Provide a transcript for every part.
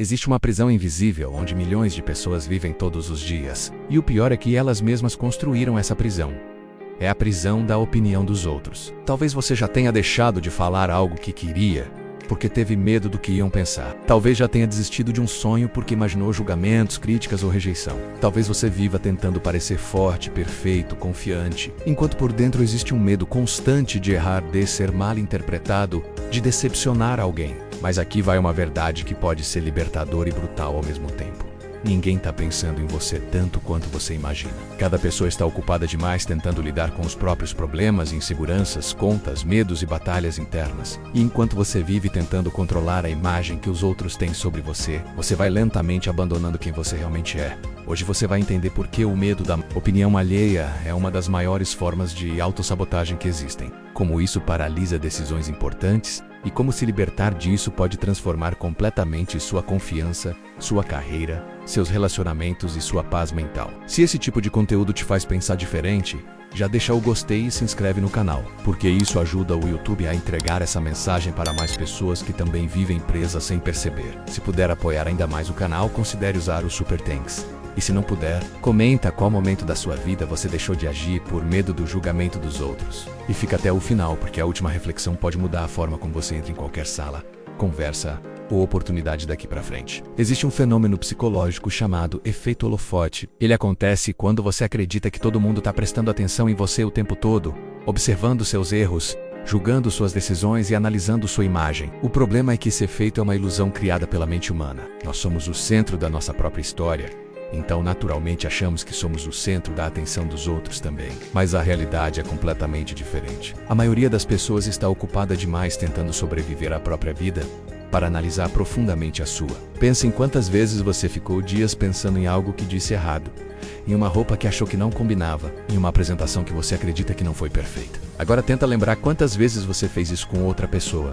Existe uma prisão invisível onde milhões de pessoas vivem todos os dias. E o pior é que elas mesmas construíram essa prisão. É a prisão da opinião dos outros. Talvez você já tenha deixado de falar algo que queria, porque teve medo do que iam pensar. Talvez já tenha desistido de um sonho porque imaginou julgamentos, críticas ou rejeição. Talvez você viva tentando parecer forte, perfeito, confiante, enquanto por dentro existe um medo constante de errar, de ser mal interpretado, de decepcionar alguém. Mas aqui vai uma verdade que pode ser libertadora e brutal ao mesmo tempo. Ninguém está pensando em você tanto quanto você imagina. Cada pessoa está ocupada demais tentando lidar com os próprios problemas, inseguranças, contas, medos e batalhas internas. E enquanto você vive tentando controlar a imagem que os outros têm sobre você, você vai lentamente abandonando quem você realmente é. Hoje você vai entender por que o medo da opinião alheia é uma das maiores formas de autossabotagem que existem. Como isso paralisa decisões importantes e como se libertar disso pode transformar completamente sua confiança, sua carreira, seus relacionamentos e sua paz mental. Se esse tipo de conteúdo te faz pensar diferente, já deixa o gostei e se inscreve no canal, porque isso ajuda o YouTube a entregar essa mensagem para mais pessoas que também vivem presas sem perceber. Se puder apoiar ainda mais o canal, considere usar o Super Thanks. E se não puder, comenta qual momento da sua vida você deixou de agir por medo do julgamento dos outros. E fica até o final, porque a última reflexão pode mudar a forma como você entra em qualquer sala, conversa ou oportunidade daqui para frente. Existe um fenômeno psicológico chamado efeito holofote. Ele acontece quando você acredita que todo mundo está prestando atenção em você o tempo todo, observando seus erros, julgando suas decisões e analisando sua imagem. O problema é que esse efeito é uma ilusão criada pela mente humana. Nós somos o centro da nossa própria história. Então, naturalmente, achamos que somos o centro da atenção dos outros também. Mas a realidade é completamente diferente. A maioria das pessoas está ocupada demais tentando sobreviver à própria vida, para analisar profundamente a sua. Pense em quantas vezes você ficou dias pensando em algo que disse errado, em uma roupa que achou que não combinava, em uma apresentação que você acredita que não foi perfeita. Agora tenta lembrar quantas vezes você fez isso com outra pessoa.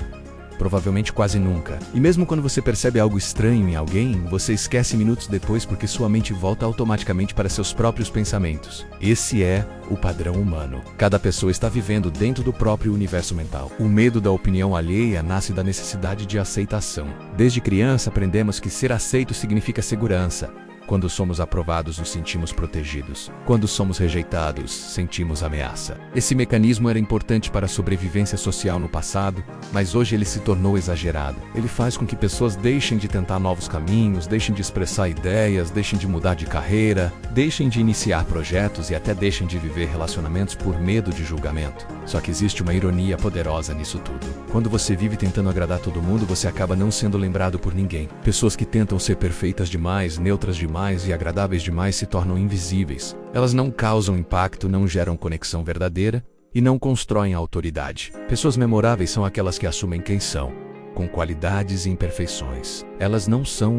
Provavelmente quase nunca. E mesmo quando você percebe algo estranho em alguém, você esquece minutos depois porque sua mente volta automaticamente para seus próprios pensamentos. Esse é o padrão humano. Cada pessoa está vivendo dentro do próprio universo mental. O medo da opinião alheia nasce da necessidade de aceitação. Desde criança aprendemos que ser aceito significa segurança. Quando somos aprovados, nos sentimos protegidos. Quando somos rejeitados, sentimos ameaça. Esse mecanismo era importante para a sobrevivência social no passado, mas hoje ele se tornou exagerado. Ele faz com que pessoas deixem de tentar novos caminhos, deixem de expressar ideias, deixem de mudar de carreira, deixem de iniciar projetos e até deixem de viver relacionamentos por medo de julgamento. Só que existe uma ironia poderosa nisso tudo. Quando você vive tentando agradar todo mundo, você acaba não sendo lembrado por ninguém. Pessoas que tentam ser perfeitas demais, neutras demais e agradáveis demais se tornam invisíveis. Elas não causam impacto, não geram conexão verdadeira e não constroem autoridade. Pessoas memoráveis são aquelas que assumem quem são, com qualidades e imperfeições. Elas não são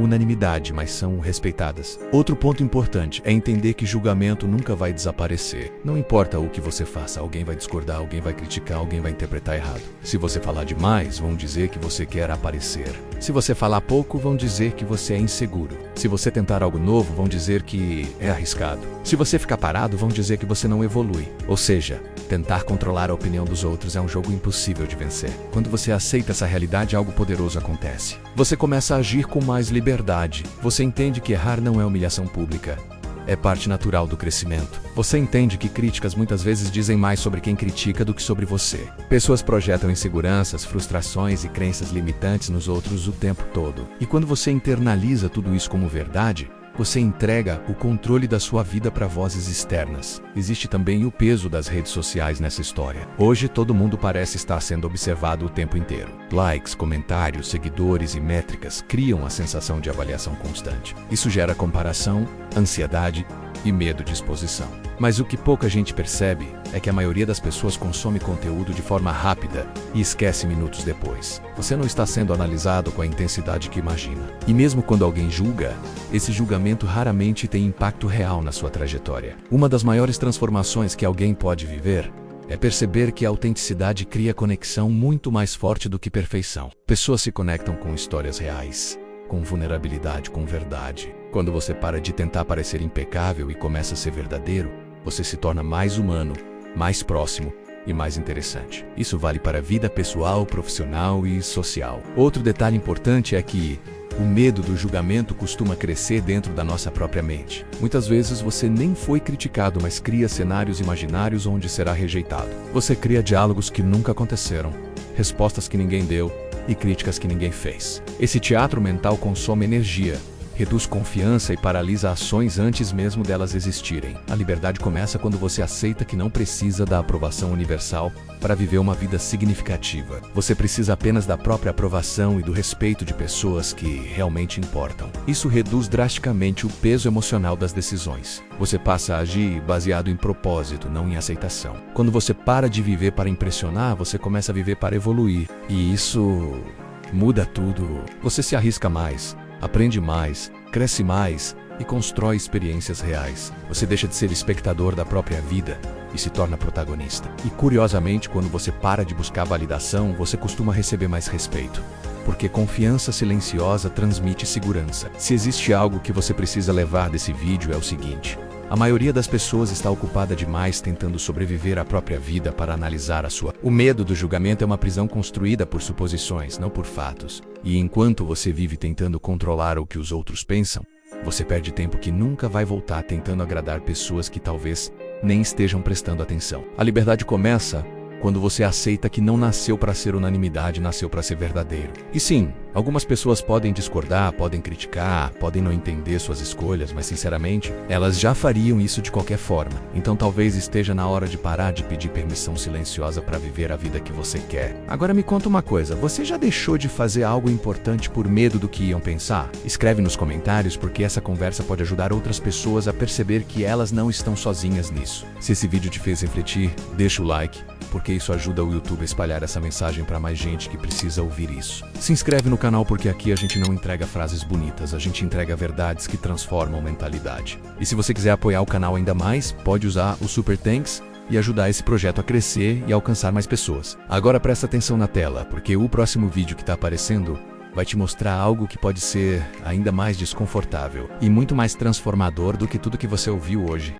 unanimidade, mas são respeitadas. Outro ponto importante é entender que julgamento nunca vai desaparecer. Não importa o que você faça, alguém vai discordar, alguém vai criticar, alguém vai interpretar errado. Se você falar demais, vão dizer que você quer aparecer. Se você falar pouco, vão dizer que você é inseguro. Se você tentar algo novo, vão dizer que é arriscado. Se você ficar parado, vão dizer que você não evolui. Ou seja, tentar controlar a opinião dos outros é um jogo impossível de vencer. Quando você aceita essa realidade, algo poderoso acontece. Você começa a agir com mais liberdade. Você entende que errar não é humilhação pública. É parte natural do crescimento. Você entende que críticas muitas vezes dizem mais sobre quem critica do que sobre você. Pessoas projetam inseguranças, frustrações e crenças limitantes nos outros o tempo todo. E quando você internaliza tudo isso como verdade, você entrega o controle da sua vida para vozes externas. Existe também o peso das redes sociais nessa história. Hoje todo mundo parece estar sendo observado o tempo inteiro. Likes, comentários, seguidores e métricas criam a sensação de avaliação constante. Isso gera comparação, ansiedade e medo de exposição. Mas o que pouca gente percebe é que a maioria das pessoas consome conteúdo de forma rápida e esquece minutos depois. Você não está sendo analisado com a intensidade que imagina. E mesmo quando alguém julga, esse julgamento raramente tem impacto real na sua trajetória. Uma das maiores transformações que alguém pode viver é perceber que a autenticidade cria conexão muito mais forte do que perfeição. Pessoas se conectam com histórias reais, com vulnerabilidade, com verdade. Quando você para de tentar parecer impecável e começa a ser verdadeiro, você se torna mais humano, mais próximo e mais interessante. Isso vale para a vida pessoal, profissional e social. Outro detalhe importante é que o medo do julgamento costuma crescer dentro da nossa própria mente. Muitas vezes você nem foi criticado, mas cria cenários imaginários onde será rejeitado. Você cria diálogos que nunca aconteceram, respostas que ninguém deu e críticas que ninguém fez. Esse teatro mental consome energia, reduz confiança e paralisa ações antes mesmo delas existirem. A liberdade começa quando você aceita que não precisa da aprovação universal para viver uma vida significativa. Você precisa apenas da própria aprovação e do respeito de pessoas que realmente importam. Isso reduz drasticamente o peso emocional das decisões. Você passa a agir baseado em propósito, não em aceitação. Quando você para de viver para impressionar, você começa a viver para evoluir. E isso muda tudo. Você se arrisca mais, aprende mais, cresce mais e constrói experiências reais. Você deixa de ser espectador da própria vida e se torna protagonista. E curiosamente, quando você para de buscar validação, você costuma receber mais respeito. Porque confiança silenciosa transmite segurança. Se existe algo que você precisa levar desse vídeo é o seguinte: a maioria das pessoas está ocupada demais tentando sobreviver à própria vida para analisar a sua. O medo do julgamento é uma prisão construída por suposições, não por fatos. E enquanto você vive tentando controlar o que os outros pensam, você perde tempo que nunca vai voltar tentando agradar pessoas que talvez nem estejam prestando atenção. A liberdade começa quando você aceita que não nasceu para ser unanimidade, nasceu para ser verdadeiro. E sim, algumas pessoas podem discordar, podem criticar, podem não entender suas escolhas, mas sinceramente, elas já fariam isso de qualquer forma. Então talvez esteja na hora de parar de pedir permissão silenciosa para viver a vida que você quer. Agora me conta uma coisa, você já deixou de fazer algo importante por medo do que iam pensar? Escreve nos comentários, porque essa conversa pode ajudar outras pessoas a perceber que elas não estão sozinhas nisso. Se esse vídeo te fez refletir, deixa o like, porque isso ajuda o YouTube a espalhar essa mensagem para mais gente que precisa ouvir isso. Se inscreve no canal, porque aqui a gente não entrega frases bonitas, a gente entrega verdades que transformam mentalidade. E se você quiser apoiar o canal ainda mais, pode usar o Super Thanks e ajudar esse projeto a crescer e alcançar mais pessoas. Agora presta atenção na tela, porque o próximo vídeo que está aparecendo vai te mostrar algo que pode ser ainda mais desconfortável e muito mais transformador do que tudo que você ouviu hoje.